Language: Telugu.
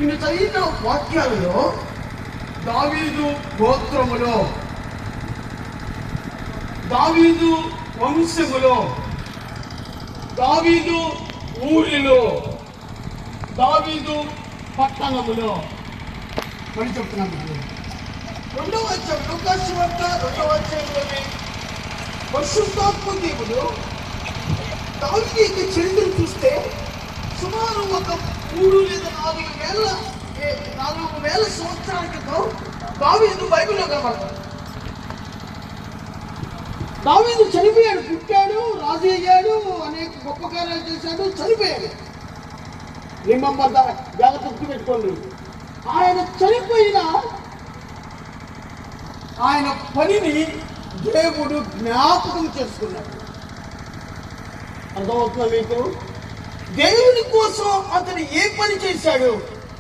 నిన్ను చదివిన వాక్యాలలో దావీదు గోత్రములో, దావీదు వంశములో, దావీదు ఊరిలో, దావీదు పట్టణములో మరి చెప్తున్నాను. 2వ అధ్యాయం లూకా సువార్త 2వ అధ్యాయంలోని పరిశుద్ధాత్మ దేవుడు దావీదు యొక్క చరిత్రను చూస్తే సుమారు ఒక 3 లేదా 4,000 సంవత్సరాల క్రితం దావీదు బైబిల్లో కనబడతాడు. దావీదు చనిపోయాడు, పుట్టాడు, రాజు అయ్యాడు, అనేక గొప్ప కార్యాలు చేశాడు, చనిపోయాడు. రిమెంబర్ జాగ్రత్త గుర్తుపెట్టుకోండి. ఆయన చనిపోయిన ఆయన పనిని దేవుడు జ్ఞాపకం చేసుకున్నాడు. అర్థమవుతుందా మీకు? దేవుని కోసం అతను ఏ పని చేశాడు